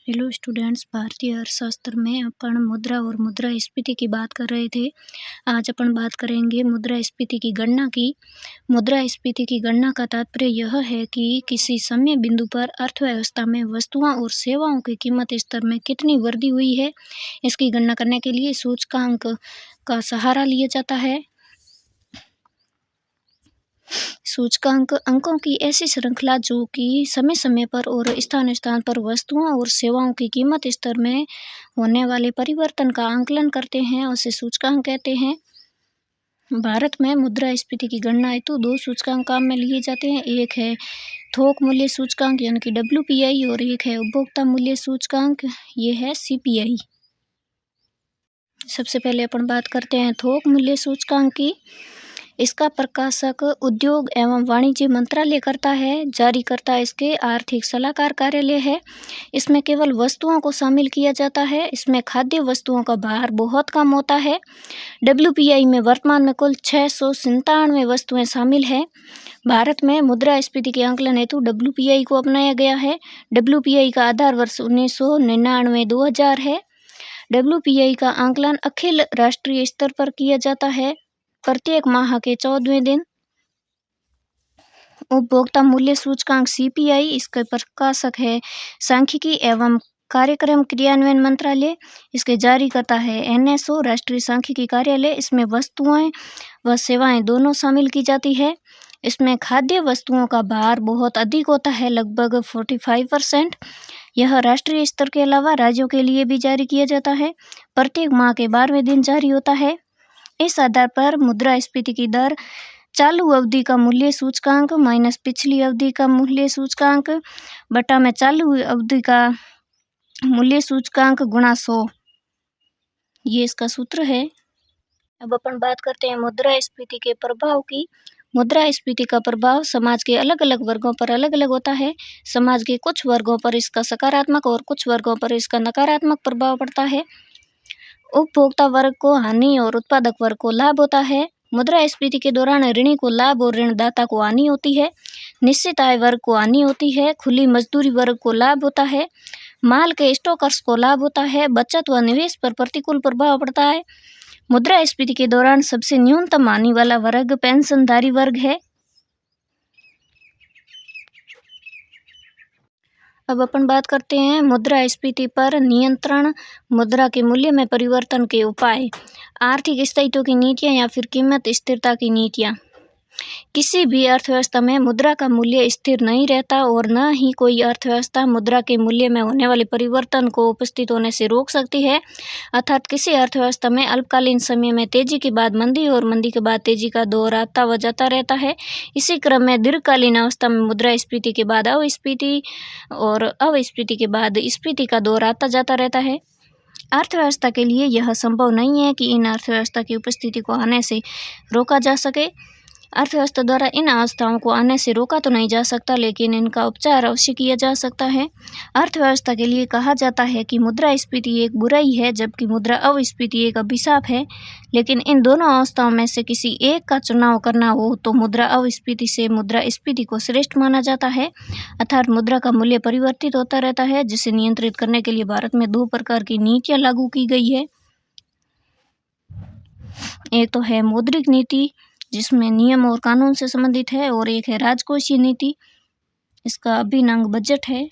Hello students, भारतीय अर्थशास्त्र में अपन मुद्रा और मुद्रास्फीति की बात कर रहे थे। आज अपन बात करेंगे मुद्रास्फीति की गणना की। मुद्रास्फीति की गणना का तात्पर्य यह है कि किसी समय बिंदु पर अर्थव्यवस्था में वस्तुओं और सेवाओं की कीमत स्तर में कितनी वृद्धि हुई है। इसकी गणना करने के लिए सूचकांक का सहारा लिया जाता है। सूचकांक अंकों की ऐसी श्रृंखला जो कि समय समय पर और स्थान स्थान पर वस्तुओं और सेवाओं की कीमत स्तर में होने वाले परिवर्तन का आंकलन करते हैं, उसे सूचकांक कहते हैं। भारत में मुद्रास्फीति की गणना हेतु दो सूचकांक काम में लिए जाते हैं। एक है थोक मूल्य सूचकांक यानी कि WPI और एक है उपभोक्ता मूल्य सूचकांक, ये है CPI। सबसे पहले अपन बात करते हैं थोक मूल्य सूचकांक की। इसका प्रकाशक उद्योग एवं वाणिज्य मंत्रालय करता है। जारीकर्ता इसके आर्थिक सलाहकार कार्यालय है। इसमें केवल वस्तुओं को शामिल किया जाता है। इसमें खाद्य वस्तुओं का भार बहुत कम होता है। WPI में वर्तमान में कुल 697 वस्तुएं शामिल है। भारत में मुद्रास्फीति के आंकलन हेतु WPI को अपनाया गया है। WPI का आधार वर्ष 1999-2000 है। WPI का आंकलन अखिल राष्ट्रीय स्तर पर किया जाता है, प्रत्येक माह के 14वें दिन। उपभोक्ता मूल्य सूचकांक CPI, इसके प्रकाशक है सांख्यिकी एवं कार्यक्रम क्रियान्वयन मंत्रालय। इसके जारीकर्ता है NSO, राष्ट्रीय सांख्यिकी कार्यालय। इसमें वस्तुएं व सेवाएं दोनों शामिल की जाती है। इसमें खाद्य वस्तुओं का भार बहुत अधिक होता है, लगभग 45%। यह राष्ट्रीय स्तर के अलावा राज्यों के लिए भी जारी किया जाता है। प्रत्येक माह के 12वें दिन जारी होता है। इस आधार पर मुद्रास्फीति की दर चालू अवधि का मूल्य सूचकांक माइनस पिछली अवधि का मूल्य सूचकांक बटा में चालू अवधि का मूल्य सूचकांक गुणा 100, ये इसका सूत्र है। अब अपन बात करते हैं मुद्रास्फीति के प्रभाव की। मुद्रास्फीति का प्रभाव समाज के अलग अलग वर्गों पर अलग अलग होता है। समाज के कुछ वर्गों पर इसका सकारात्मक और कुछ वर्गों पर इसका नकारात्मक प्रभाव पड़ता है। उपभोक्ता वर्ग को हानि और उत्पादक वर्ग को लाभ होता है। मुद्रास्फीति के दौरान ऋणी को लाभ और ऋणदाता को हानि होती है। निश्चित आय वर्ग को हानि होती है। खुली मजदूरी वर्ग को लाभ होता है। माल के स्टॉकर्स को लाभ होता है। बचत व निवेश पर प्रतिकूल प्रभाव पड़ता है। मुद्रास्फीति के दौरान सबसे न्यूनतम हानि वाला वर्ग पेंशनधारी वर्ग है। अब अपन बात करते हैं मुद्रास्फीति पर नियंत्रण, मुद्रा के मूल्य में परिवर्तन के उपाय, आर्थिक स्थायित्व की नीतियां या फिर कीमत स्थिरता की नीतियां। किसी भी अर्थव्यवस्था में मुद्रा का मूल्य स्थिर नहीं रहता और न ही कोई अर्थव्यवस्था मुद्रा के मूल्य में होने वाले परिवर्तन को उपस्थित होने से रोक सकती है। अर्थात किसी अर्थव्यवस्था में अल्पकालीन समय में तेजी के बाद मंदी और मंदी के बाद तेजी का दौर आता व जाता रहता है। इसी क्रम में दीर्घकालीन अवस्था में मुद्रास्फीति के बाद अस्फीति और अस्फीति के बाद स्फीति का दौर आता जाता रहता है। अर्थव्यवस्था के लिए यह संभव नहीं है कि इन अर्थव्यवस्था की उपस्थिति को आने से रोका जा सके। अर्थव्यवस्था द्वारा इन अवस्थाओं को आने से रोका तो नहीं जा सकता, लेकिन इनका उपचार अवश्य किया जा सकता है। अर्थव्यवस्था के लिए कहा जाता है कि मुद्रास्फीति एक बुराई है, जबकि मुद्रा अस्फीति एक अभिशाप है। लेकिन इन दोनों अवस्थाओं में से किसी एक का चुनाव करना हो तो मुद्रा अस्फीति से मुद्रास्फीति को श्रेष्ठ माना जाता है। अर्थात मुद्रा का मूल्य परिवर्तित होता रहता है, जिसे नियंत्रित करने के लिए भारत में 2 प्रकार की नीतियाँ लागू की गई है। एक तो है मौद्रिक नीति, जिसमें नियम और कानून से संबंधित है, और एक है राजकोषीय नीति, इसका अभिन्न अंग बजट है।